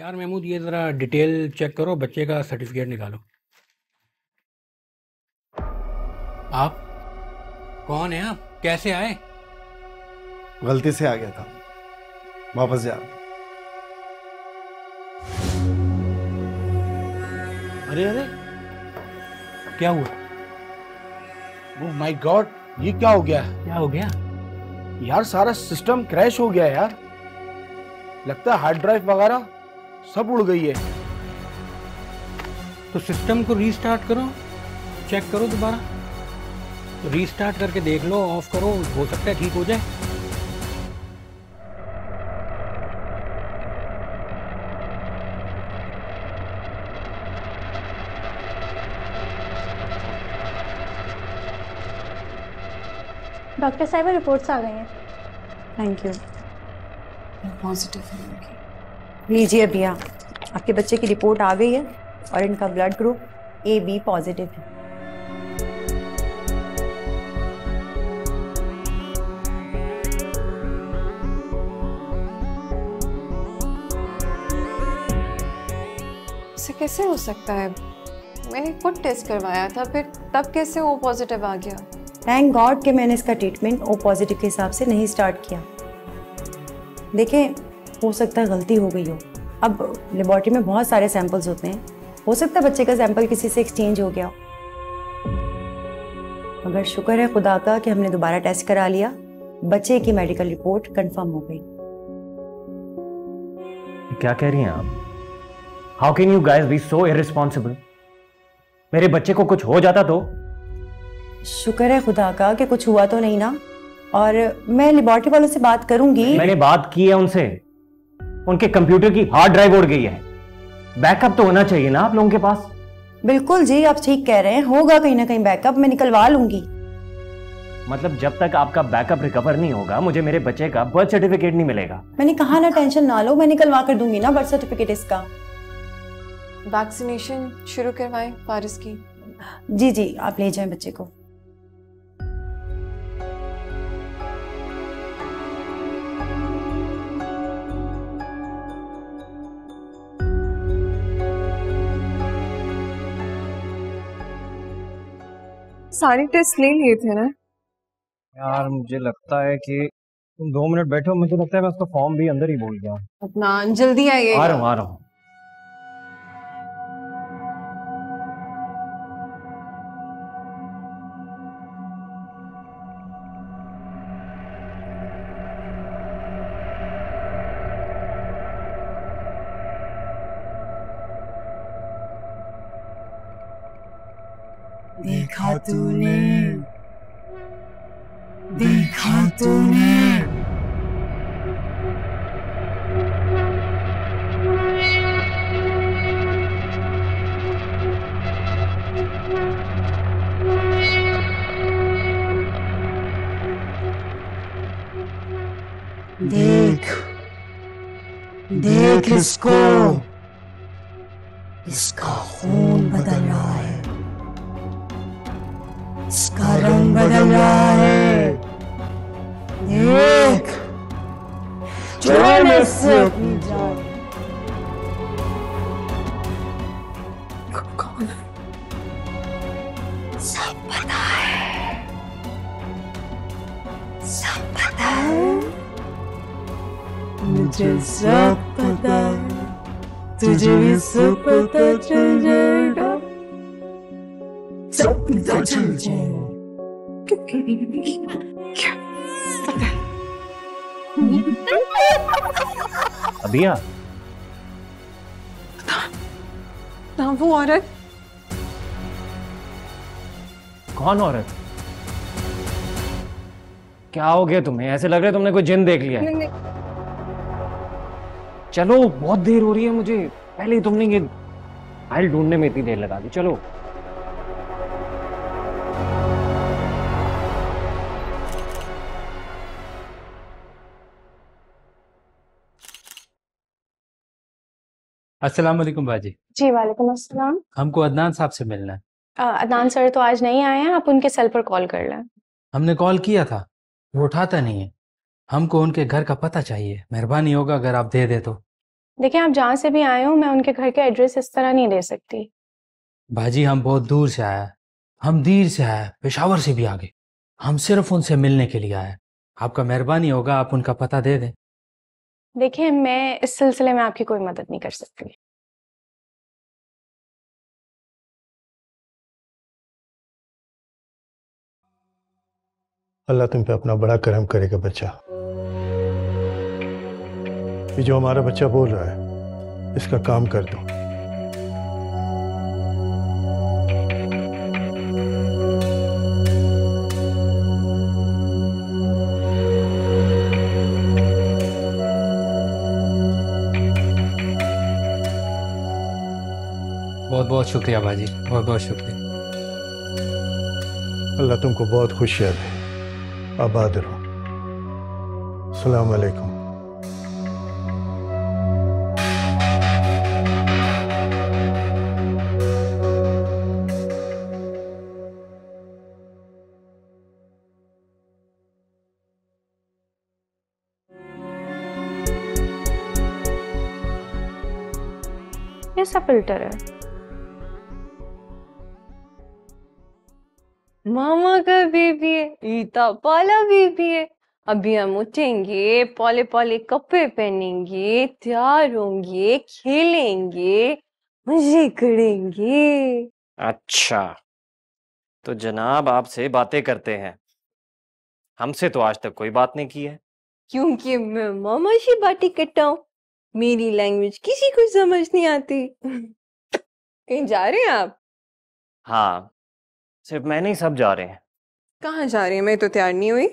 यार महमूद, ये ज़रा डिटेल चेक करो, बच्चे का सर्टिफिकेट निकालो। आप कौन हैं? आप कैसे आए? गलती से आ गया था, वापस जा। अरे अरे, क्या हुआ? ओह माय गॉड, ये क्या हो गया क्या हो गया? यार? सारा सिस्टम क्रैश हो गया यार। लगता है हार्ड ड्राइव वगैरह सब उड़ गई है। तो सिस्टम को रीस्टार्ट करो, चेक करो दोबारा। तो रीस्टार्ट करके देख लो, ऑफ करो, हो सकता है ठीक हो जाए। डॉक्टर साहिबा, रिपोर्ट्स आ गई हैं। Thank you. पॉजिटिव है। लीजिए भैया, आपके बच्चे की रिपोर्ट आ गई है और इनका ब्लड ग्रुप AB पॉजिटिव है। ऐसे कैसे हो सकता है? मैंने खुद टेस्ट करवाया था, फिर तब कैसे O पॉजिटिव आ गया? थैंक गॉड कि मैंने इसका ट्रीटमेंट O पॉजिटिव के हिसाब से नहीं स्टार्ट किया। देखें, हो सकता है गलती हो गई हो। अब लेबोरेटरी में बहुत सारे सैंपल्स होते हैं, हो सकता है बच्चे का सैंपल किसी से एक्सचेंज हो गया हो। मगर शुक्र है खुदा का कि हमने दोबारा टेस्ट करा लिया, बच्चे की मेडिकल रिपोर्ट कंफर्म हो गई। क्या कह रही हैं आप? How can you guys be so irresponsible? मेरे बच्चे को कुछ हो जाता तो? शुक्र है खुदा का कि कुछ हुआ तो नहीं ना। और मैं लेबोरेटरी वालों से बात करूंगी। मैंने बात की है उनसे, उनके कंप्यूटर की हार्ड ड्राइव उड़ गई है। बैकअप तो होना चाहिए ना आप लोगों के पास। बिल्कुल जी, आप ठीक कह रहे हैं, होगा कहीं ना कहीं बैकअप, मैं निकलवा लूंगी। मतलब जब तक आपका बैकअप रिकवर नहीं होगा, मुझे मेरे बच्चे का बर्थ सर्टिफिकेट नहीं मिलेगा। मैंने कहा ना, टेंशन ना लो, मैं निकलवा कर दूंगी ना बर्थ सर्टिफिकेट इसका। वैक्सीनेशन शुरू करवाएं फारिस की। जी जी, आप ले जाएं बच्चे को। सारे टेस्ट ले लिए थे ना? यार मुझे लगता है कि तुम 2 मिनट बैठो, मुझे लगता है मैं उसका फॉर्म भी अंदर ही भूल गया। अपना जल्दी आइए। आ रहा हूँ। देखा तूने, देखा तूने। देख, देख इसको, इसका खून बदल रहा है, इसका रंग बदल रहा है। देख, छोड़ इससे अपनी जान। कौन? सब पता है, सब पता है, मुझे सब पता है, तुझे भी सब पता चल जाएगा, सब पता चल जाएगा। अभिया, ना वो औरत। कौन औरत? क्या हो गया तुम्हें? ऐसे लग रहा है तुमने कोई जिन देख लिया है। नहीं, नहीं। चलो, बहुत देर हो रही है मुझे। पहले ही तुमने ये फाइल ढूंढने में इतनी देर लगा दी। चलो। अस्सलाम वालेकुम बाजी। जी वालेकुम अस्सलाम। हमको अदनान साहब से मिलना है। अदनान सर तो आज नहीं आए हैं, आप उनके सेल पर कॉल कर लें। हमने कॉल किया था, वो उठाता नहीं है। हमको उनके घर का पता चाहिए, मेहरबानी होगा अगर आप दे दे तो। देखिए आप जहाँ से भी आए हो, मैं उनके घर का एड्रेस इस तरह नहीं दे सकती। बाजी हम बहुत दूर से आया, हम दीर से आया, पेशावर से भी आगे। हम सिर्फ उनसे मिलने के लिए आए। आपका मेहरबानी होगा आप उनका पता दे दें। देखिए मैं इस सिलसिले में आपकी कोई मदद नहीं कर सकती। अल्लाह तुम पे अपना बड़ा करम करेगा बच्चा। ये जो हमारा बच्चा बोल रहा है इसका काम कर दो। बहुत बहुत शुक्रिया बाजी, बहुत बहुत शुक्रिया। अल्लाह तुमको बहुत खुशियां दे, आबाद रहो। अस्सलाम वालेकुम। कैसा फिल्टर है? मामा का बेबी है, ईता पाला बेबी है। अभी हम उठेंगे, पौले पौले कपड़े पहनेंगे, तैयार होंगे, खेलेंगे, मजे करेंगे। अच्छा, तो जनाब आपसे बातें करते हैं, हमसे तो आज तक कोई बात नहीं की है। क्योंकि मैं मामा से बातें करता हूँ, मेरी लैंग्वेज किसी को समझ नहीं आती। कहीं जा रहे हैं आप? हाँ, सिर्फ मैं नहीं, सब जा रहे हैं। कहाँ जा रहे हैं? मैं तो तैयार नहीं हुई।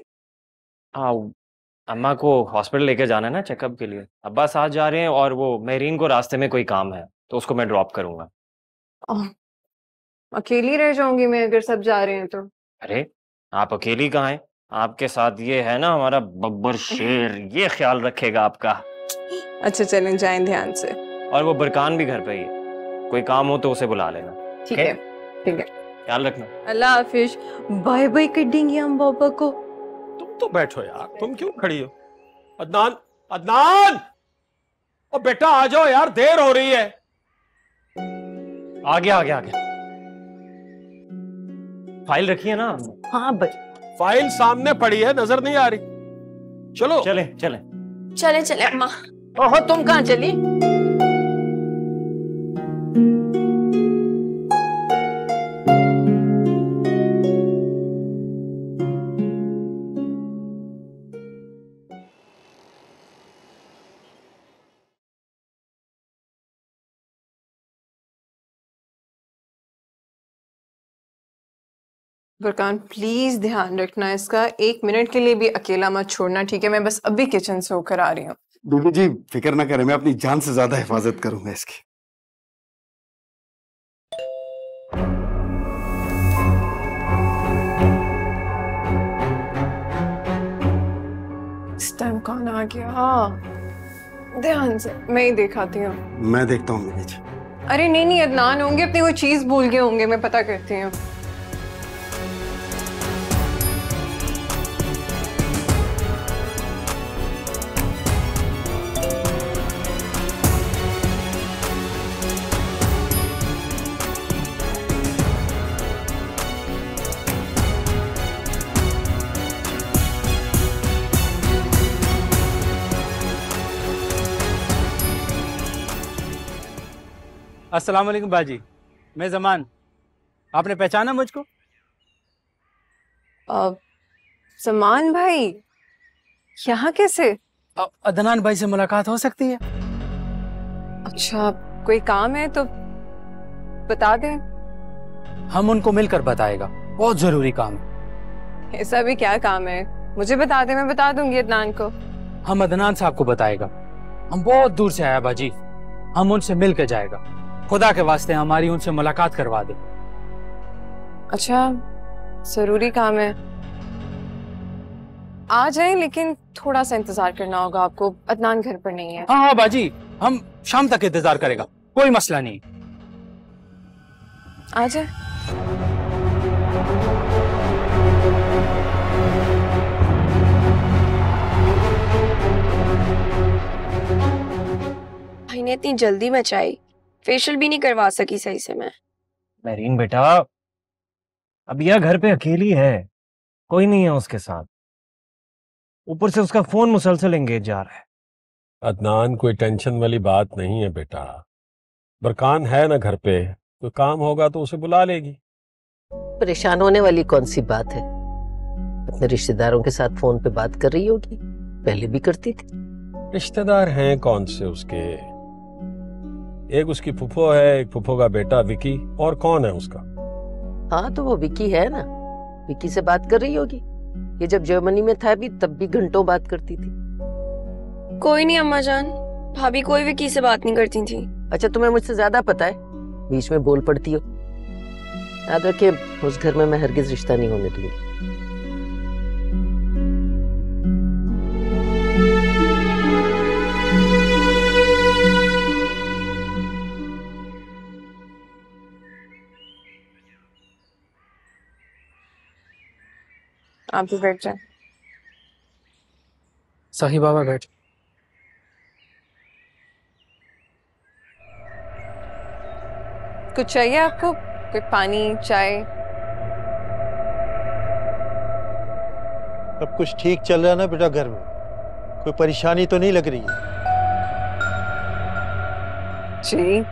हाँ, अम्मा को हॉस्पिटल लेके जाना है ना चेकअप के लिए। अब्बा साथ जा रहे हैं और वो मेरीन को रास्ते में कोई काम है तो उसको मैं ड्रॉप करूंगा। अकेली रह जाऊंगी मैं अगर सब जा रहे हैं तो। अरे आप अकेली कहाँ हैं? आपके साथ ये है ना हमारा बब्बर शेर, ये ख्याल रखेगा आपका। अच्छा चलें, जाएं ध्यान से। और वो बरकान भी घर पे ही है, कोई काम हो तो उसे बुला लेना। ठीक है, ठीक है, ख्याल रखना। अल्लाह हाफिज। बाय बाय कर देंगे हम बाबा को। तुम तो बैठो यार, तुम क्यों खड़ी हो? अदनान, अदनान, ओ बेटा आ जाओ यार, देर हो रही है। आ गया आ गया आ गया। फाइल रखी है ना? हाँ भाई, फाइल सामने पड़ी है, नजर नहीं आ रही। चलो चले चले चले चले अम्मा। ओहो तुम कहाँ चली? बरकान प्लीज ध्यान रखना इसका, 1 मिनट के लिए भी अकेला मत छोड़ना, ठीक है? मैं बस अभी किचन से होकर आ रही हूँ। बीबी जी फिक्र ना करें, मैं अपनी जान से ज्यादा हिफाजत करूंगा इसकी। इस टाइम कौन आ गया? ध्यान से, मैं ही दिखाती हूँ। मैं देखता हूँ बीबी जी। अरे नहीं नहीं, अदनान होंगे, अपनी कोई चीज भूल गए होंगे, मैं पता करती हूँ। अस्सलाम वालेकुम बाजी, मैं जमान। आपने पहचाना मुझको? समान भाई, यहाँ कैसे? अदनान भाई से मुलाकात हो सकती है? अच्छा, कोई काम है तो बता दें। हम उनको मिलकर बताएगा, बहुत जरूरी काम है। ऐसा भी क्या काम है? मुझे बता दे, मैं बता दूंगी अदनान को। हम अदनान साहब को बताएगा। हम बहुत दूर से आया बाजी, हम उनसे मिल के जाएगा। खुदा के वास्ते हमारी उनसे मुलाकात करवा दे। अच्छा, जरूरी काम है, आ जाएं, लेकिन थोड़ा सा इंतजार करना होगा आपको। अदनान घर पर नहीं है। हाँ हाँ बाजी, हम शाम तक इंतजार करेगा, कोई मसला नहीं। आ जाए। भाभी ने इतनी जल्दी मचाई, फेशियल भी नहीं करवा सकी सही से मैं। मेरीन बेटा, अब यह घर पे अकेली है, कोई नहीं है उसके साथ, ऊपर से उसका फोन मुसलसल एंगेज जा रहा है। अदनान, कोई टेंशन वाली बात नहीं है बेटा। बरकान है ना घर पे, कोई काम होगा तो उसे बुला लेगी। परेशान होने वाली कौन सी बात है? अपने रिश्तेदारों के साथ फोन पे बात कर रही होगी, पहले भी करती थी। रिश्तेदार हैं कौन से उसके? एक उसकी फुफो है, एक फुफो का बेटा विकी, और कौन है उसका? हाँ तो वो विकी है ना, विकी से बात कर रही होगी। ये जब जर्मनी में था भी तब भी घंटों बात करती थी। कोई नहीं अम्मा जान, भाभी कोई भी किसी से बात नहीं करती थी। अच्छा तुम्हें मुझसे ज्यादा पता है, बीच में बोल पड़ती हो। याद रखिए, उस घर में मैं हरगिज रिश्ता नहीं होने दूंगी। आप भी बैठ जाए। सही बाबा बैठ। कुछ चाहिए आपको? कोई पानी, चाय? सब कुछ ठीक चल रहा है ना बेटा घर में? कोई परेशानी तो नहीं लग रही है? जी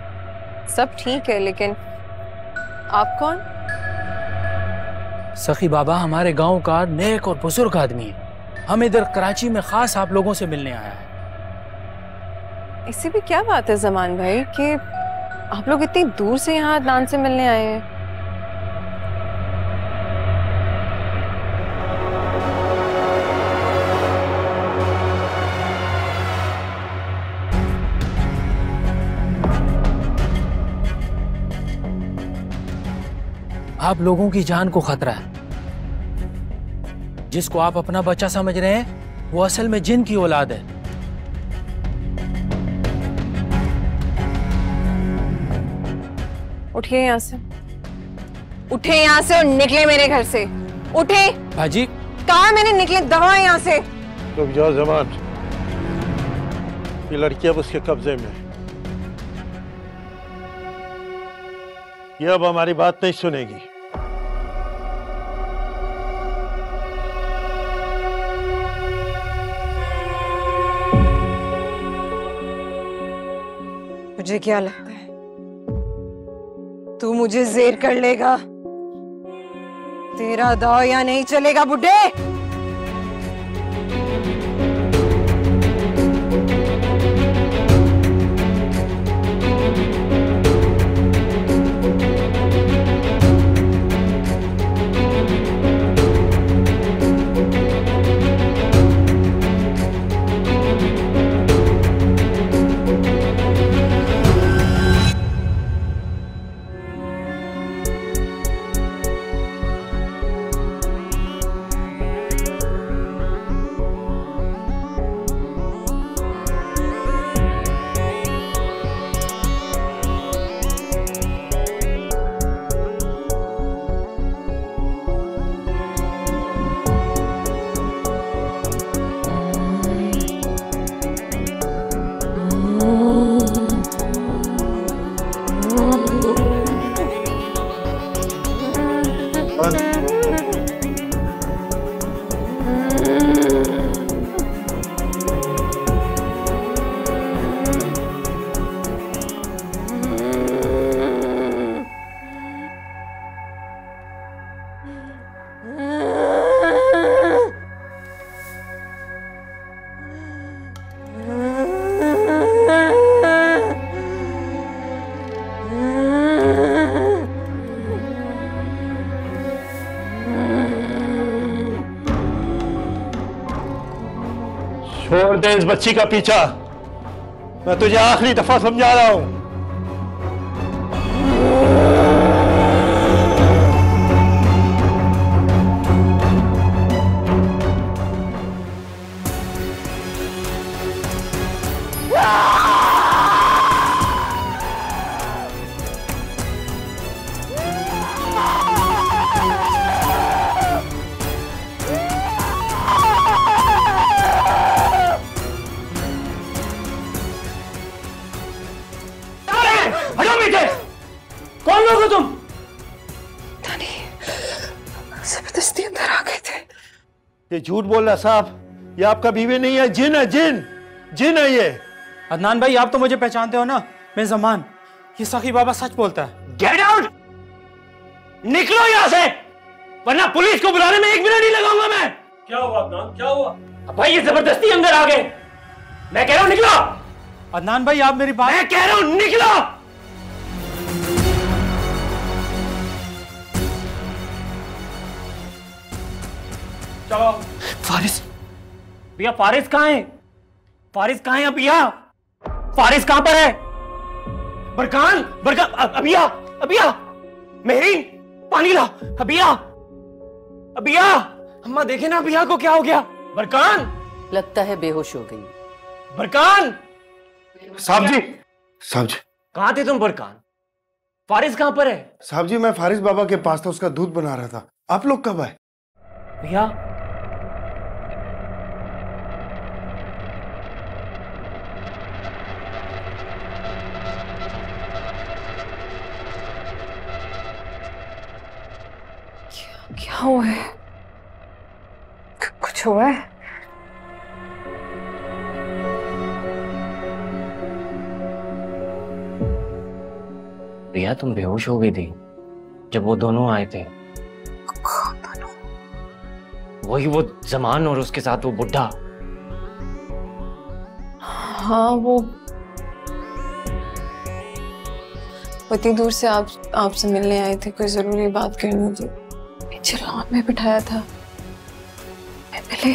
सब ठीक है, लेकिन आप कौन? सखी बाबा हमारे गांव का नेक और बुजुर्ग आदमी है, हम इधर कराची में खास आप लोगों से मिलने आया है। इससे भी क्या बात है जमान भाई कि आप लोग इतनी दूर से यहाँ अदनान से मिलने आए हैं? आप लोगों की जान को खतरा है। जिसको आप अपना बच्चा समझ रहे हैं वो असल में जिन की औलाद है। उठिए यहाँ से, उठे यहाँ से और निकले मेरे घर से। उठे। भाजी कहा मैंने निकले, दवा यहाँ से। रुक जाओ जमान, ये लड़की अब उसके कब्जे में है। ये अब हमारी बात नहीं सुनेगी। मुझे क्या लगता है तू मुझे जेर कर लेगा? तेरा दाव या नहीं चलेगा बुड्ढे। छोड़ दे इस बच्ची का पीछा, मैं तुझे आखिरी दफा समझा रहा हूं। जबरदस्ती अंदर आ गए थे। ये झूठ बोल रहा साहब, ये आपका बीवी नहीं है, जिन है, जिन जिन है ये। अदनान भाई आप तो मुझे पहचानते हो ना, मैं जमान। ये सखी बाबा सच बोलता है। गेट आउट, निकलो यहाँ से, वरना पुलिस को बुलाने में 1 मिनट नहीं लगाऊंगा मैं। क्या हुआ अदनान, क्या हुआ? भाई ये जबरदस्ती अंदर आ गए, मैं कह रहा हूँ निकलो। अदनान भाई आप मेरी बात, मैं कह रहा हूँ निकलो। चलो। फारिस, भैया फारिस कहाँ है? फारिस कहाँ है भैया? फारिस कहाँ पर है? बरकान, बरकान, अबिया, अबिया, मेहरीन, पानी ला, अबिया, अबिया, अम्मा देखे ना अबिया को क्या हो गया? बरकान, लगता है बेहोश हो गई। बरकान। साहब जी, साहब जी, कहाँ थे तुम बरकान? फारिस कहाँ पर है? साहब जी मैं फारिस बाबा के पास था, उसका दूध बना रहा था। आप लोग कब आए? भैया क्या हुआ है? कुछ हुआ है? भैया तुम बेहोश हो गई थी जब वो दोनों आए थे। वही वो जमान और उसके साथ वो बुड्ढा। हाँ वो इतनी दूर से आपसे मिलने आए थे, कोई जरूरी बात करनी थी। नीचे लॉन में बिठाया था, मैं मिले।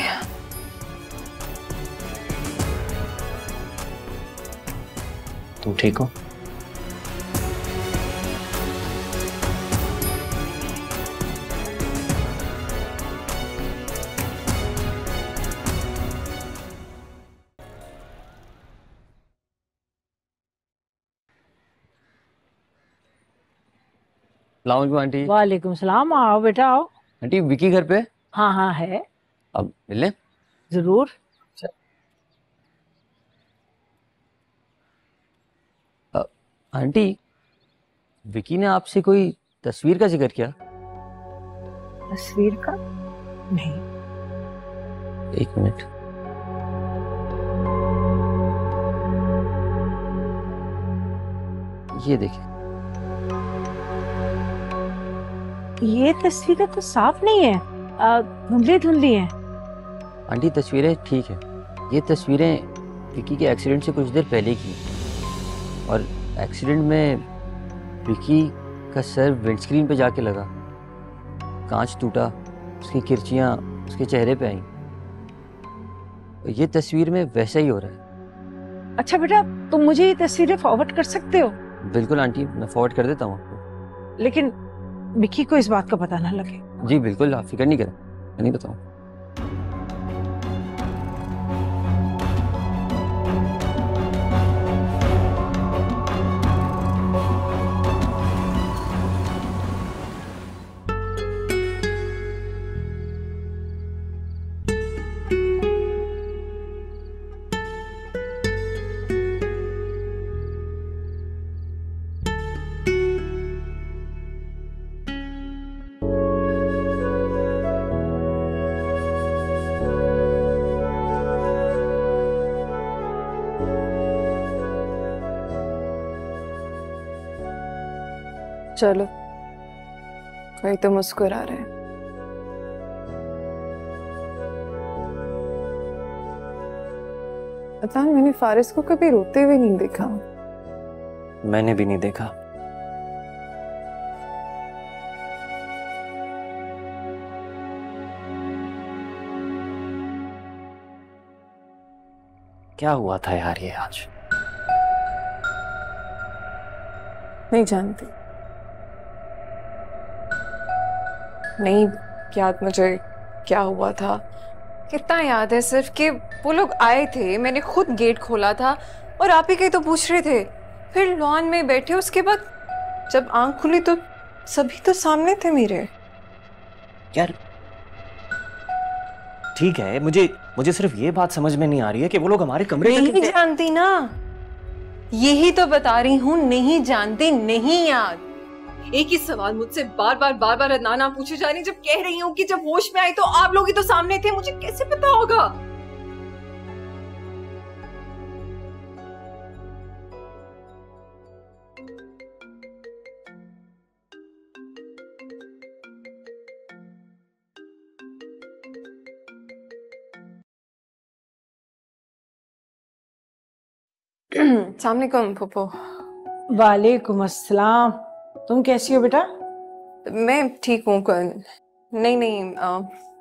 तुम ठीक हो? अस्सलाम आंटी। वालेकुम सलाम, आओ बेटा आओ। आंटी विकी घर पे? हाँ हाँ है। अब मिले? जरूर। आंटी विकी ने आपसे कोई तस्वीर का जिक्र किया? तस्वीर का? नहीं। 1 मिनट। ये देखिए। ये तस्वीरें तो साफ नहीं है, धुंधली धुंधली हैं। आंटी तस्वीरें ठीक है, ये तस्वीरें विकी के एक्सीडेंट से कुछ देर पहले की, और एक्सीडेंट में विकी का सर विंडस्क्रीन पे जाके लगा, कांच टूटा, उसकी किरचियाँ उसके चेहरे पे आईं। ये तस्वीर में वैसा ही हो रहा है। अच्छा बेटा तुम मुझे ये तस्वीरें फॉरवर्ड कर सकते हो? बिल्कुल आंटी, मैं फॉरवर्ड कर देता हूँ आपको। लेकिन विकी को इस बात का पता ना लगे। जी बिल्कुल, आप फिक्र नहीं करें, मैं नहीं बताऊँ। चलो, कोई तो मुस्कुरा रहे हैं। पता नहीं, मैंने फारिस को कभी रोते हुए नहीं देखा। मैंने भी नहीं देखा। क्या हुआ था यार ये आज? नहीं जानती, नहीं याद मुझे क्या हुआ था। कितना याद है सिर्फ कि वो लोग आए थे, मैंने खुद गेट खोला था और आप ही कहीं तो पूछ रहे थे, फिर लॉन में बैठे। उसके बाद जब आंख खुली तो सभी तो सामने थे मेरे। यार ठीक है, मुझे सिर्फ ये बात समझ में नहीं आ रही है कि वो लोग हमारे कमरे नहीं जानती ना, यही तो बता रही हूँ, नहीं जानती, नहीं याद। एक ही सवाल मुझसे बार बार अदनान आप पूछे जा रही हैं, जब कह रही हूँ कि जब होश में आई तो आप लोग ही तो सामने थे, मुझे कैसे पता होगा? अस्सलाम वालेकुम फूफो। वालेकुम अस्सलाम। तुम कैसी हो बेटा? मैं ठीक हूँ। नहीं,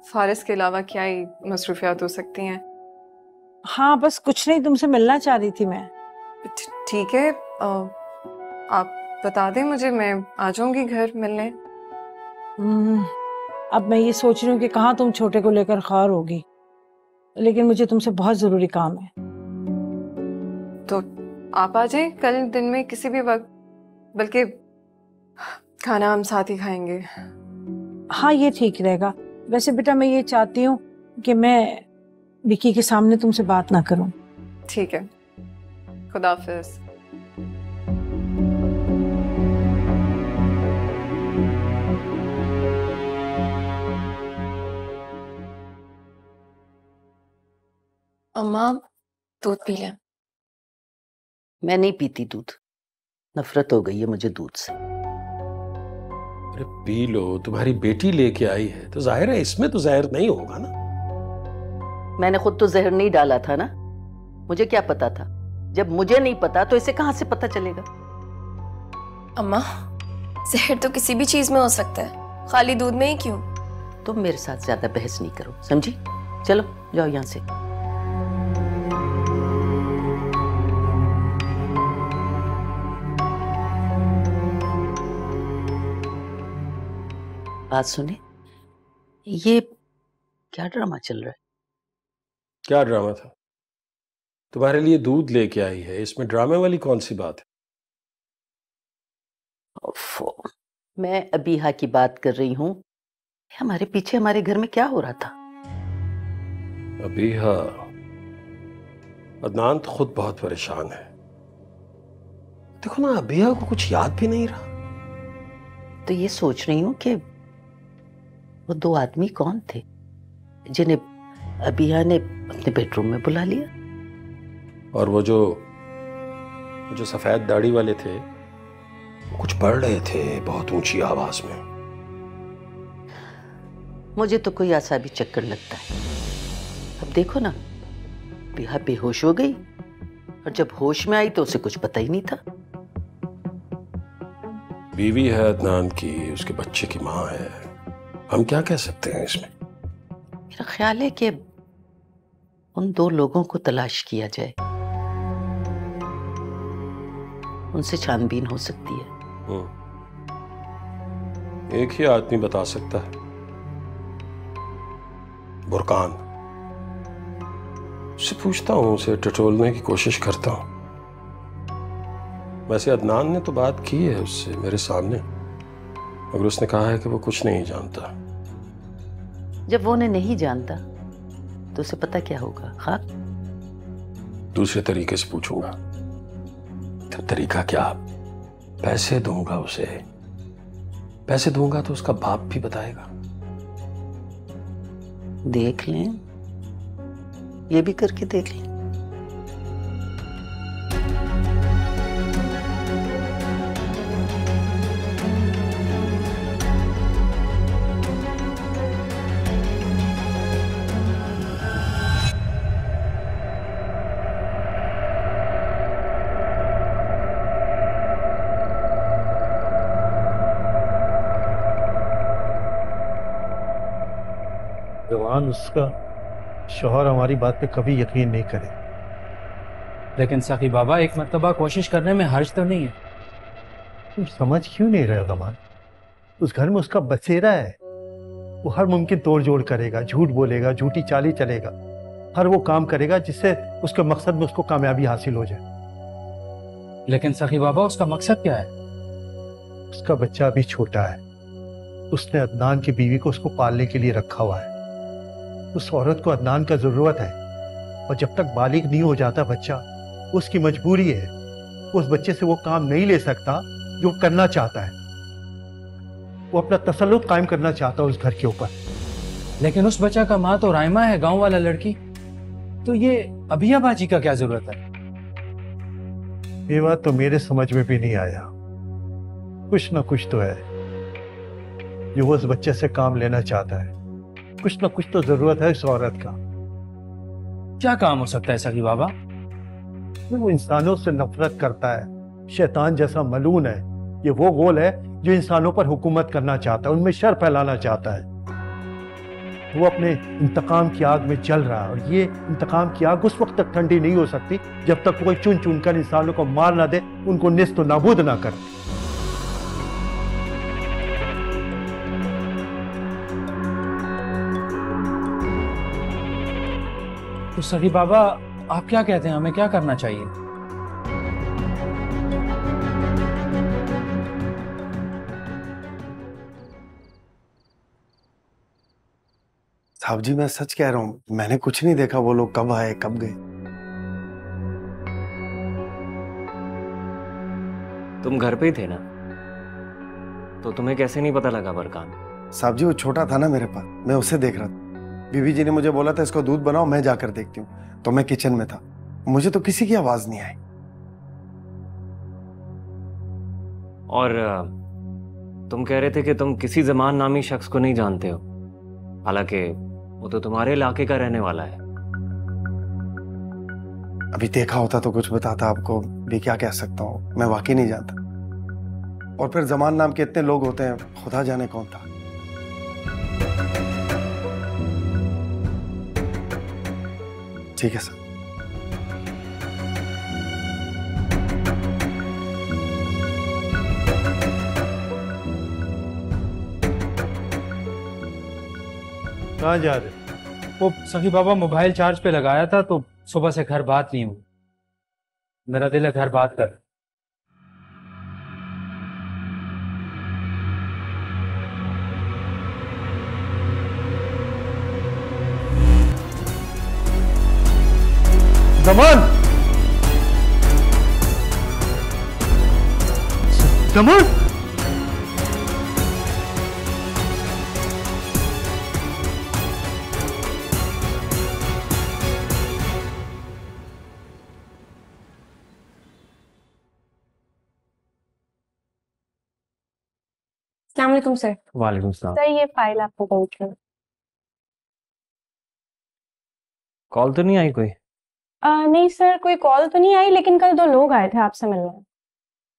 फारिस के अलावा क्या ही मसरूफियात हो सकती हैं? हाँ बस कुछ नहीं, तुमसे मिलना चाह रही थी मैं। ठीक है, आप बता दें मुझे, मैं आ जाऊंगी घर मिलने। अब मैं ये सोच रही हूँ कि कहाँ तुम छोटे को लेकर ख्वार होगी, लेकिन मुझे तुमसे बहुत जरूरी काम है। तो आप आ जाएं कल दिन में किसी भी वक्त, बल्कि खाना हम साथ ही खाएंगे। हाँ ये ठीक रहेगा। वैसे बेटा मैं ये चाहती हूँ कि मैं विकी के सामने तुमसे बात ना करूँ। ठीक है, खुदा हाफिज। अम्मा दूध पी लें। मैं नहीं पीती दूध, नफरत हो गई है मुझे दूध से। अरे पी लो, तुम्हारी बेटी लेके आई है तो जाहिर है इसमें तो जहर नहीं होगा ना। मैंने खुद तो जहर नहीं डाला था ना, मुझे क्या पता था? जब मुझे नहीं पता तो इसे कहां से पता चलेगा? अम्मा जहर तो किसी भी चीज में हो सकता है, खाली दूध में ही क्यों? तुम मेरे साथ ज्यादा बहस नहीं करो, समझी? चलो जाओ यहां से। बात सुने, ये क्या ड्रामा चल रहा है? क्या ड्रामा था? तुम्हारे लिए दूध लेके आई है, इसमें ड्रामे वाली कौन सी बात है? मैं अबीहा की बात कर रही हूँ। हमारे पीछे हमारे घर में क्या हो रहा था? अबीहा, अदनान तो खुद बहुत परेशान है। देखो ना, अबीहा को कुछ याद भी नहीं रहा। तो ये सोच रही हूँ कि वो दो आदमी कौन थे जिन्हें अबीहा ने अपने बेडरूम में बुला लिया? और वो जो सफेद दाढ़ी वाले थे, वो कुछ पढ़ रहे थे बहुत ऊंची आवाज में। मुझे तो कोई आसाबी चक्कर लगता है। अब देखो ना, अबीहा बेहोश हो गई और जब होश में आई तो उसे कुछ पता ही नहीं था। बीवी है अदनान की, उसके बच्चे की माँ है, हम क्या कह सकते हैं इसमें? मेरा ख्याल है कि उन दो लोगों को तलाश किया जाए, उनसे छानबीन हो सकती है। एक ही आदमी बता सकता है, बुरकान। उससे पूछता हूं, उसे टटोलने की कोशिश करता हूं। वैसे अदनान ने तो बात की है उससे मेरे सामने, मगर उसने कहा है कि वो कुछ नहीं जानता। जब वो उन्हें नहीं जानता तो उसे पता क्या होगा? हाँ, दूसरे तरीके से पूछूंगा। तो तरीका क्या? पैसे दूंगा उसे, पैसे दूंगा तो उसका बाप भी बताएगा। देख लें, ये भी करके देख लें। जवान उसका शौहर हमारी बात पे कभी यकीन नहीं करे। लेकिन सखी बाबा, एक मर्तबा कोशिश करने में हर्ज तो नहीं है। तुम समझ क्यों नहीं रहे जमान? उस घर में उसका बसेरा है, वो हर मुमकिन तोड़ जोड़ करेगा, झूठ बोलेगा, झूठी चाली चलेगा, हर वो काम करेगा जिससे उसके मकसद में उसको कामयाबी हासिल हो जाए। लेकिन सखी बाबा, उसका मकसद क्या है? उसका बच्चा अभी छोटा है, उसने अदनान की बीवी को उसको पालने के लिए रखा हुआ है। उस औरत को अदनान का जरूरत है, और जब तक बालिग नहीं हो जाता बच्चा, उसकी मजबूरी है। उस बच्चे से वो काम नहीं ले सकता जो करना चाहता है। वो अपना तसल्लुत कायम करना चाहता है उस घर के ऊपर। लेकिन उस बच्चा का माँ तो राइमा है, गांव वाला लड़की, तो ये अभिया बाजी का क्या जरूरत है? ये बात तो मेरे समझ में भी नहीं आया। कुछ ना कुछ तो है जो वो उस बच्चे से काम लेना चाहता है। कुछ ना कुछ तो जरूरत है इस औरत का। क्या काम हो सकता है सगी बाबा? वो इंसानों से नफरत करता है, शैतान जैसा मलून है। ये वो गोल है जो इंसानों पर हुकूमत करना चाहता है, उनमें शर फैलाना चाहता है। वो अपने इंतकाम की आग में जल रहा है, और ये इंतकाम की आग उस वक्त तक ठंडी नहीं हो सकती जब तक कोई चुन चुन कर इंसानों को मार ना दे, उनको निस्त नाबूद ना करे। तो सगी बाबा, आप क्या कहते हैं, हमें क्या करना चाहिए? साहब जी, मैं सच कह रहा हूँ, मैंने कुछ नहीं देखा वो लोग कब आए कब गए। तुम घर पे ही थे ना, तो तुम्हें कैसे नहीं पता लगा बरकान? साहब जी, वो छोटा था ना मेरे पास, मैं उसे देख रहा था। बीबी जी ने मुझे बोला था इसको दूध बनाओ, मैं जाकर देखती हूँ, तो मैं किचन में था, मुझे तो किसी की आवाज नहीं आई। और तुम कह रहे थे कि तुम किसी जमान नामी शख्स को नहीं जानते हो, हालांकि वो तो तुम्हारे इलाके का रहने वाला है। अभी देखा होता तो कुछ बताता आपको, भी क्या कह सकता हूँ, मैं वाकई नहीं जानता। और फिर जमान नाम के इतने लोग होते हैं, खुदा जाने कौन था। ठीक है सर। कहाँ जा रहे? वो सखी बाबा मोबाइल चार्ज पे लगाया था, तो सुबह से घर बात नहीं हुई। मेरा दिल है घर बात कर। जमान! जमान! अस्सलाम वालेकुम सर। वालेकुम सलाम। सर ये फाइल आपको पहुंच गई। कॉल तो नहीं आई कोई? नहीं सर, कोई कॉल तो नहीं आई, लेकिन कल 2 लोग आए थे आपसे मिलने।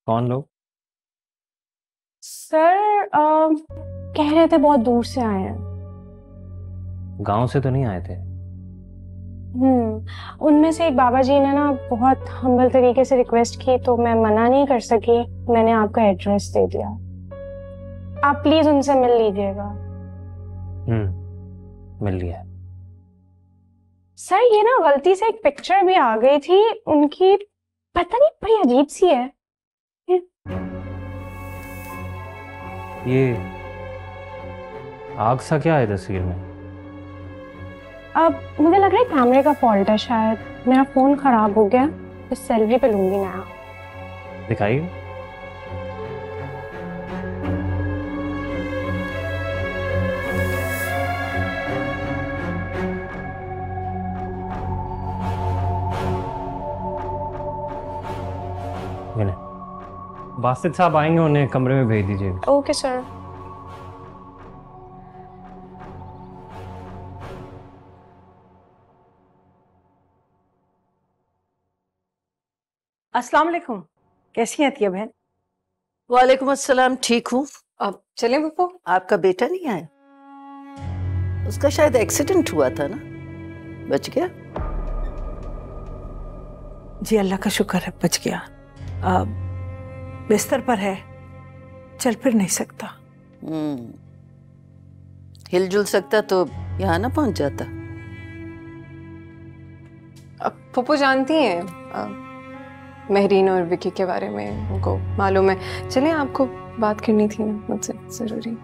कौन लोग? सर कह रहे थे बहुत दूर से आए हैं। गांव से तो नहीं आए थे? उनमें से एक बाबा जी ने ना बहुत हम्बल तरीके से रिक्वेस्ट की, तो मैं मना नहीं कर सकी, मैंने आपका एड्रेस दे दिया। आप प्लीज उनसे मिल लीजिएगा। मिल लिया। सर ये ना गलती से एक पिक्चर भी आ गई थी उनकी, पता नहीं बड़ी अजीब सी है। ये आग सा क्या है तस्वीर में? अब मुझे लग रहा है कैमरे का फॉल्ट है, शायद मेरा फोन खराब हो गया, तो सैलरी पे लूंगी नया। दिखाइए। बासित साहब आएंगे, उन्हें कमरे में भेज दीजिए। Okay sir. अस्सलाम वालेकुम, कैसी हैं अतिया बहन? वालेकुम अस्सलाम, ठीक हूँ। अब चले पप्पू? आपका बेटा नहीं आया? उसका शायद एक्सीडेंट हुआ था ना, बच गया? जी अल्लाह का शुक्र है, बच गया। बिस्तर पर है, चल फिर नहीं सकता। हिलजुल सकता तो यहाँ ना पहुंच जाता। अब पप्पू जानती हैं महरीन और विकी के बारे में, उनको मालूम है। चलिए, आपको बात करनी थी ना मुझसे जरूरी।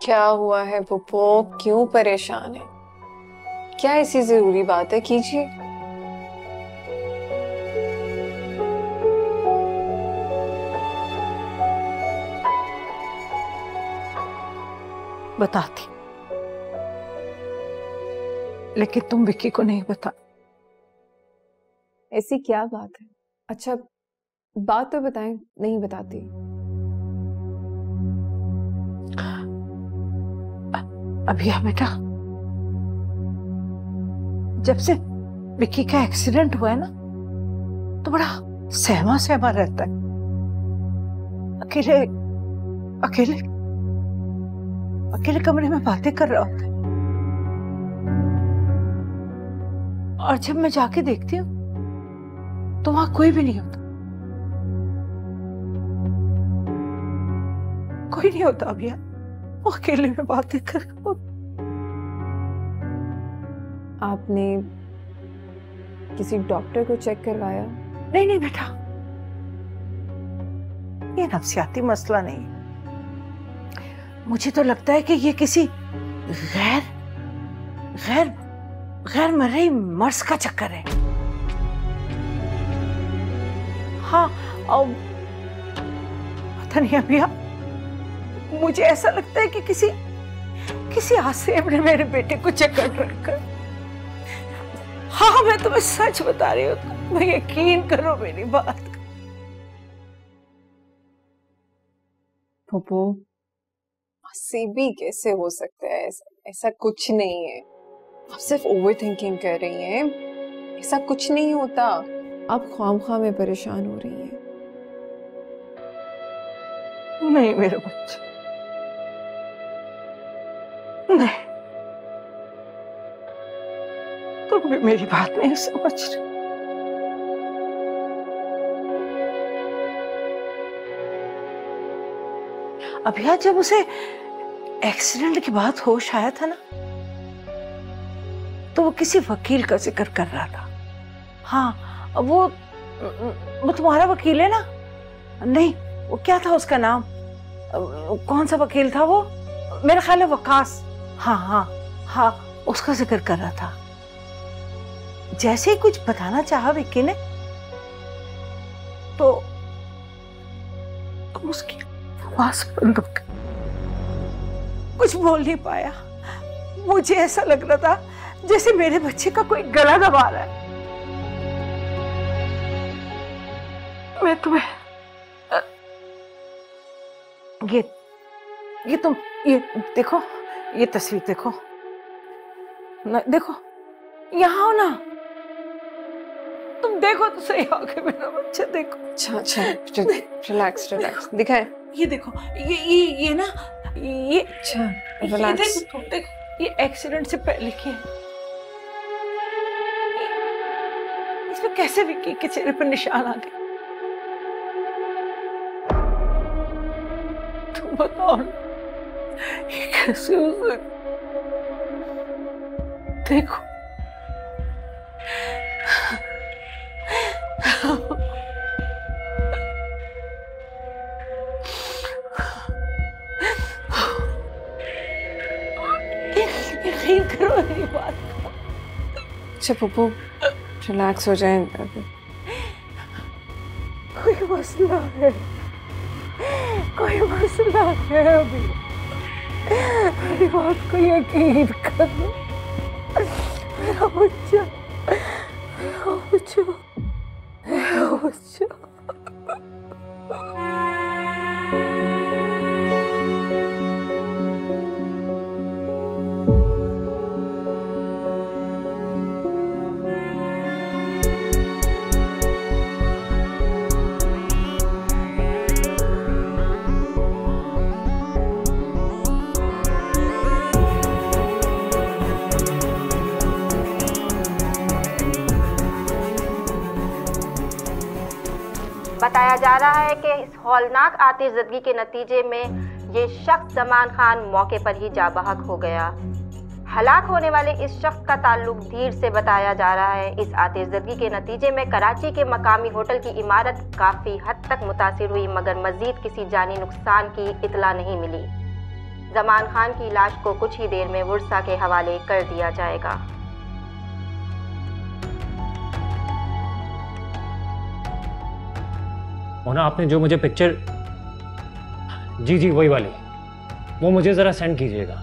क्या हुआ है पुप्पो, क्यों परेशान है? क्या ऐसी जरूरी बात है, कीजिए। बताती, लेकिन तुम विक्की को नहीं बता। ऐसी क्या बात है? अच्छा बात तो बताएं। नहीं बताती। अभिया बेटा, जब से विक्की का एक्सीडेंट हुआ है ना, तो बड़ा सहमा सहमा रहता है। अकेले अकेले अकेले कमरे में बातें कर रहा होता है। और जब मैं जाके देखती हूँ तो वहां कोई भी नहीं होता, कोई नहीं होता अभिया। वो अकेले में बातें कर रहा होता। आपने किसी डॉक्टर को चेक करवाया? नहीं नहीं बेटा, ये नफ्सियाती मसला नहीं है। मुझे तो लगता है कि ये किसी गैर गैर गैर मर्जी मर्ज का चक्कर है। हाँ, और पता नहीं अभिया, मुझे ऐसा लगता है कि किसी आसिम ने मेरे बेटे को चक्कर रखा। हाँ, मैं तुम्हें सच बता रही हूँ, मैं यकीन करो मेरी बात। पप्पू, आसिबी कैसे हो सकता है? ऐसा कुछ नहीं है। आप सिर्फ ओवर थिंकिंग कर रही हैं। ऐसा कुछ नहीं होता। आप ख्वामख्वाह में परेशान हो रही हैं। नहीं मेरे बच्चे, नहीं, तुम भी मेरी बात नहीं समझ रहे। अभिया, जब उसे एक्सीडेंट के बाद होश आया था ना, तो वो किसी वकील का जिक्र कर रहा था। हाँ, वो तुम्हारा वकील है ना? नहीं, वो क्या था उसका नाम? कौन सा वकील था वो? मेरा ख्याल है वकास। हाँ हाँ हाँ, उसका जिक्र कर रहा था। जैसे ही कुछ बताना चाहा विक्की ने, तो उसकी आवाज बंद हो गई, कुछ बोल नहीं पाया। मुझे ऐसा लग रहा था जैसे मेरे बच्चे का कोई गला दबा रहा है। मैं तुम्हें ये तुम ये देखो, ये तस्वीर देखो ना, देखो यहाँ हो ना, तुम देखो तो सही आगे मेरा बच्चा, देखो। अच्छा, रिलैक्स रिलैक्स, दिखाए। ये देखो, ये ना, ये अच्छा, रिलैक्स। तुम देखो, ये एक्सीडेंट से पहले की है। इसमें कैसे विक्की के चेहरे पर निशान आ गए? तुम बताओ ना, ये कैसे हो सकता? देखो, यकीन करो मेरी बात। अच्छा पप्पू, रिलैक्स हो जाएं। कोई मसला है, कोई मसला है अभी। मेरी बात को यकीन करो। मेरा बच्चा, मेरा बच्चा, मेरा बच्चा। बताया जा रहा है कि इस हौलनाक आतिशज़दगी के नतीजे में ये शख्स जमान खान मौके पर ही जाबहक हो गया। हलाक होने वाले इस शख्स का ताल्लुक धीर से बताया जा रहा है। इस आतिशज़दगी के नतीजे में कराची के मकामी होटल की इमारत काफ़ी हद तक मुतासिर हुई, मगर मज़ीद किसी जानी नुकसान की इतला नहीं मिली। जमान खान की लाश को कुछ ही देर में वुरसा के हवाले कर दिया जाएगा। मोना, आपने जो मुझे पिक्चर, जी वही वाली, वो मुझे जरा सेंड कीजिएगा।